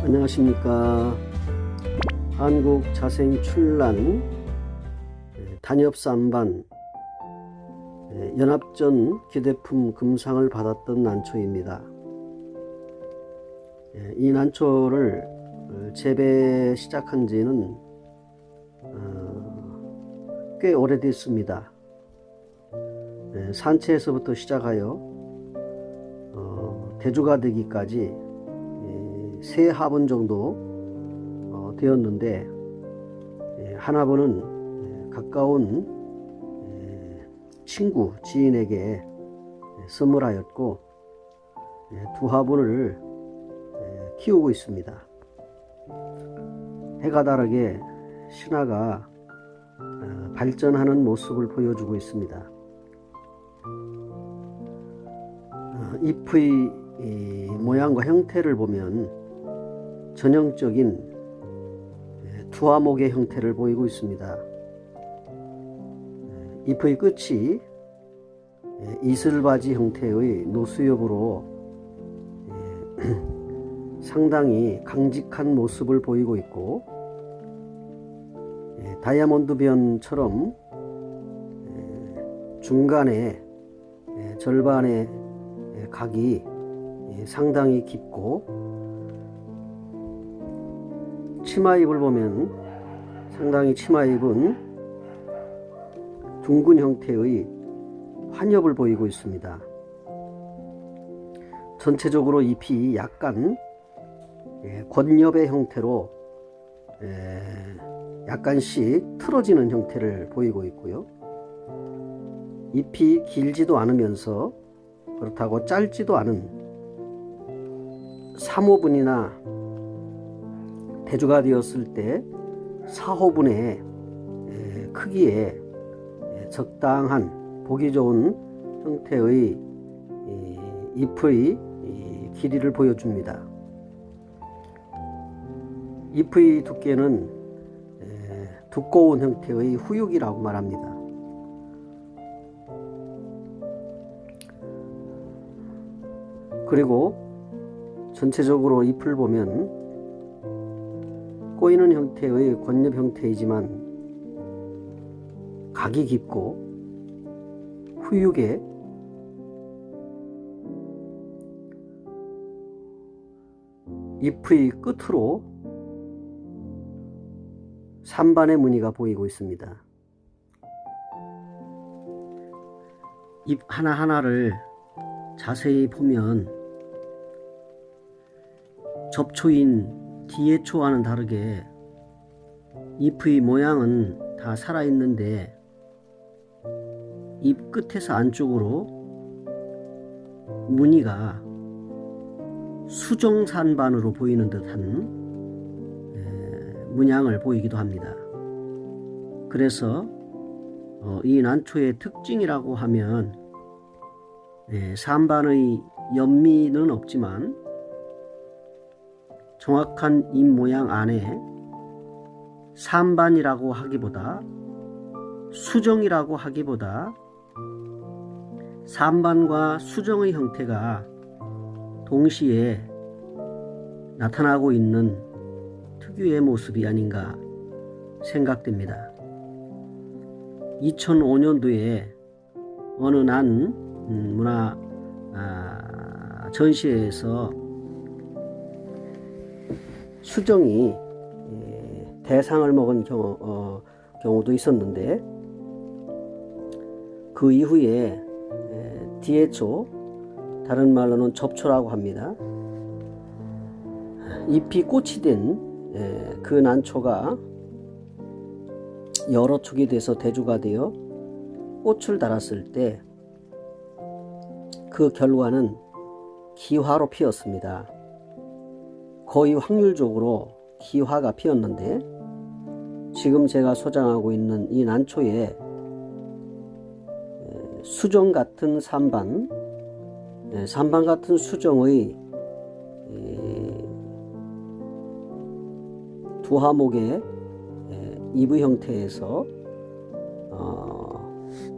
안녕하십니까. 한국자생출란 단엽산반 연합전 기대품 금상을 받았던 난초입니다. 이 난초를 재배 시작한 지는 꽤 오래됐습니다. 산채에서부터 시작하여 대주가 되기까지 세 화분 정도 되었는데, 한 화분은 가까운 친구, 지인에게 선물하였고, 두 화분을 키우고 있습니다. 해가 다르게 신화가 발전하는 모습을 보여주고 있습니다. 잎의 모양과 형태를 보면 전형적인 두화목의 형태를 보이고 있습니다. 잎의 끝이 이슬바지 형태의 노수엽으로 상당히 강직한 모습을 보이고 있고, 다이아몬드변처럼 중간에 절반의 각이 상당히 깊고, 치마잎을 보면 상당히 치마잎은 둥근 형태의 환엽을 보이고 있습니다. 전체적으로 잎이 약간 권엽의 형태로 약간씩 틀어지는 형태를 보이고 있고요. 잎이 길지도 않으면서 그렇다고 짧지도 않은 3호분이나 대주가 되었을 때 4호분의 크기에 적당한 보기 좋은 형태의 잎의 길이를 보여줍니다. 잎의 두께는 두꺼운 형태의 후육이라고 말합니다. 그리고 전체적으로 잎을 보면 꼬이는 형태의 권엽 형태이지만 각이 깊고 후육에 잎의 끝으로 산반의 무늬가 보이고 있습니다. 잎 하나하나를 자세히 보면 접초인 뒤에 초와는 다르게 잎의 모양은 다 살아있는데, 잎 끝에서 안쪽으로 무늬가 수정산반으로 보이는 듯한 문양을 보이기도 합니다. 그래서 이 난초의 특징이라고 하면 산반의 연미는 없지만 정확한 잎 모양 안에 산반이라고 하기보다, 수정이라고 하기보다 산반과 수정의 형태가 동시에 나타나고 있는 특유의 모습이 아닌가 생각됩니다. 2005년도에 어느 난 문화 전시회에서 수정이 대상을 먹은 경우도 있었는데, 그 이후에 뒤에초, 다른 말로는 접초라고 합니다. 잎이 꽃이 된 그 난초가 여러 촉이 돼서 대주가 되어 꽃을 달았을 때 그 결과는 기화로 피었습니다. 거의 확률적으로 기화가 피었는데, 지금 제가 소장하고 있는 이 난초에 수정 같은 산반, 산반 같은 수정의 두화목의 잎의 형태에서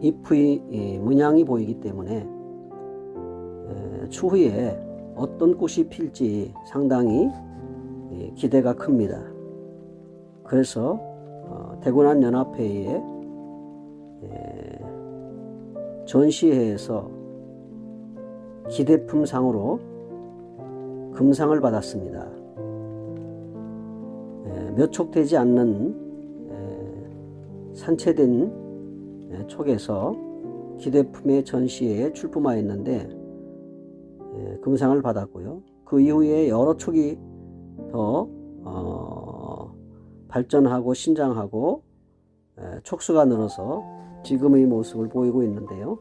잎의 문양이 보이기 때문에 추후에 어떤 꽃이 필지 상당히 기대가 큽니다. 그래서 대구난 연합회의 전시회에서 기대품상으로 금상을 받았습니다. 몇 촉 되지 않는 산채된 촉에서 기대품의 전시회에 출품하였는데 금상을 받았고요. 그 이후에 여러 촉이 더 발전하고 신장하고 촉수가 늘어서 지금의 모습을 보이고 있는데요.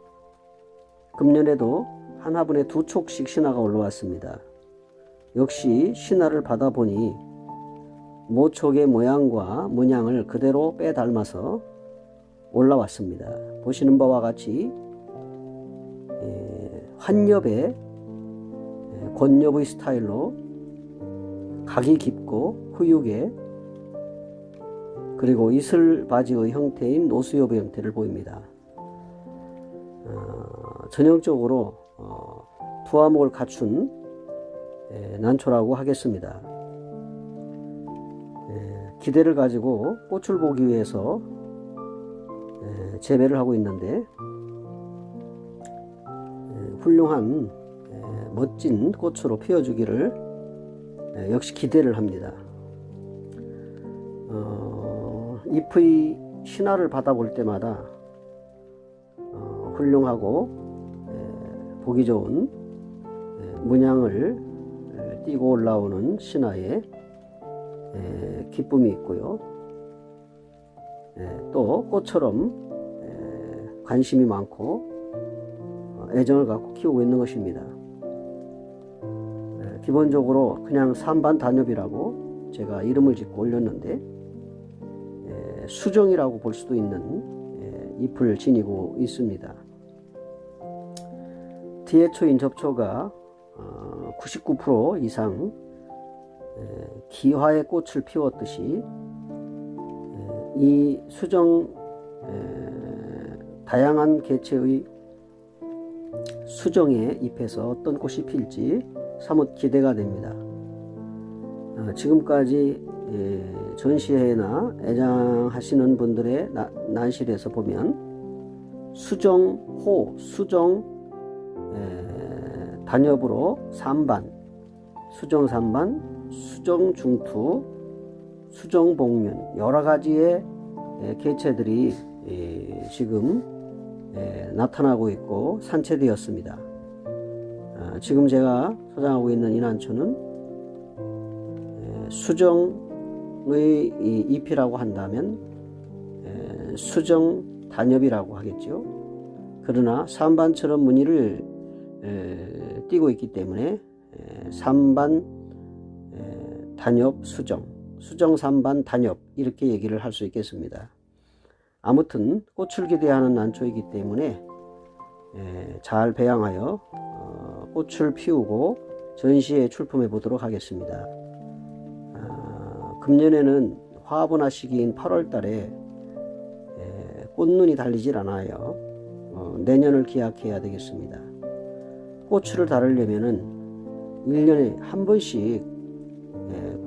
금년에도 한 화분에 2촉씩 신화가 올라왔습니다. 역시 신화를 받아보니 모촉의 모양과 문양을 그대로 빼닮아서 올라왔습니다. 보시는 바와 같이 환엽의 권엽의 스타일로 각이 깊고 후육에 그리고 이슬바지의 형태인 노수엽의 형태를 보입니다. 전형적으로 부화목을 갖춘 난초라고 하겠습니다. 기대를 가지고 꽃을 보기 위해서 재배를 하고 있는데 훌륭한 멋진 꽃으로 피어주기를 역시 기대를 합니다. 잎의 신화를 받아볼 때마다 훌륭하고 보기 좋은 문양을 띄고 올라오는 신화에 기쁨이 있고요. 또 꽃처럼 관심이 많고 애정을 갖고 키우고 있는 것입니다. 기본적으로 그냥 산반 단엽이라고 제가 이름을 짓고 올렸는데 수정이라고 볼 수도 있는 잎을 지니고 있습니다. 디해초인 접초가 99% 이상 기화의 꽃을 피웠듯이 이 수정 다양한 개체의 수정의 잎에서 어떤 꽃이 필지 사뭇 기대가 됩니다. 지금까지 전시회나 애장하시는 분들의 난실에서 보면 수정호, 수정 단엽으로 삼반, 수정 삼반, 수정 중투, 수정 복륜 여러 가지의 개체들이 지금 나타나고 있고 산채되었습니다. 지금 제가 소장하고 있는 이 난초는 수정의 잎이라고 한다면 수정 단엽이라고 하겠죠. 그러나 삼반처럼 무늬를 띄고 있기 때문에 삼반 단엽 수정, 수정 삼반 단엽 이렇게 얘기를 할 수 있겠습니다. 아무튼 꽃을 기대하는 난초이기 때문에 잘 배양하여 꽃을 피우고 전시에 출품해 보도록 하겠습니다. 금년에는 화분화 시기인 8월 달에 꽃눈이 달리질 않아요. 내년을 기약해야 되겠습니다. 꽃을 달으려면은 1년에 한 번씩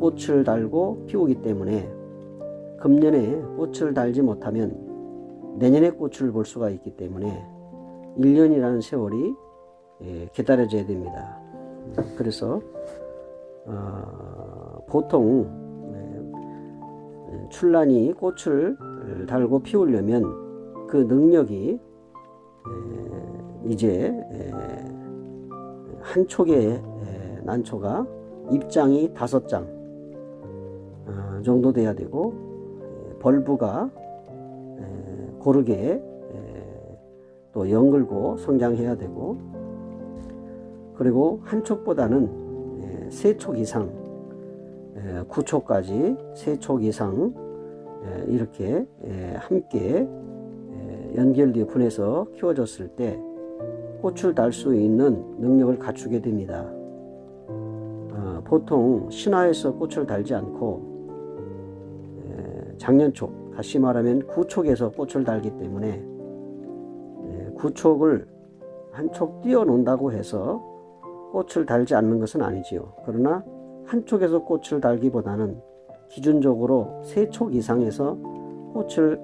꽃을 달고 피우기 때문에 금년에 꽃을 달지 못하면 내년에 꽃을 볼 수가 있기 때문에 1년이라는 세월이 기다려져야 됩니다. 그래서 보통 출란이 꽃을 달고 피우려면 그 능력이 이제 한 촉의 난초가 잎장이 5장 정도 돼야 되고 벌브가 고르게 또 연글고 성장해야 되고 그리고 한 촉보다는 3촉 이상 9촉까지 3촉 이상 이렇게 함께 연결되어 분해서 키워졌을 때 꽃을 달 수 있는 능력을 갖추게 됩니다. 보통 신화에서 꽃을 달지 않고 장년촉, 다시 말하면 구촉에서 꽃을 달기 때문에 구촉을 한 촉 띄워 놓는다고 해서 꽃을 달지 않는 것은 아니지요. 그러나 한쪽에서 꽃을 달기보다는 기준적으로 3촉 이상에서 꽃을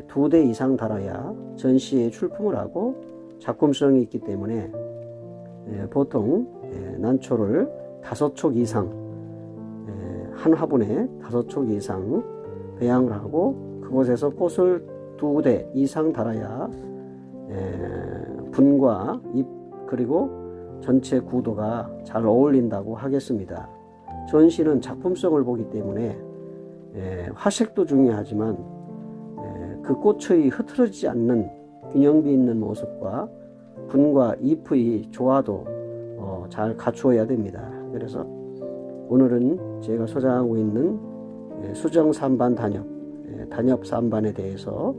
2대 이상 달아야 전시에 출품을 하고 작품성이 있기 때문에 보통 난초를 5촉 이상, 한 화분에 5촉 이상 배양을 하고 그곳에서 꽃을 2대 이상 달아야 분과 잎 그리고 전체 구도가 잘 어울린다고 하겠습니다. 전시는 작품성을 보기 때문에 화색도 중요하지만 그 꽃의 흐트러지지 않는 균형비 있는 모습과 분과 잎의 조화도 잘 갖추어야 됩니다. 그래서 오늘은 제가 소장하고 있는 수정 3반 단엽 3반에 대해서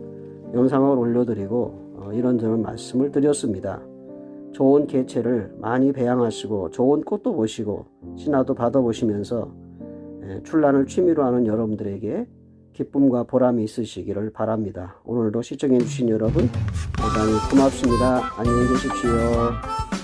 영상을 올려드리고 이런저런 말씀을 드렸습니다. 좋은 개체를 많이 배양하시고 좋은 꽃도 보시고 신화도 받아보시면서 출란을 취미로 하는 여러분들에게 기쁨과 보람이 있으시기를 바랍니다. 오늘도 시청해 주신 여러분 대단히 고맙습니다. 안녕히 계십시오.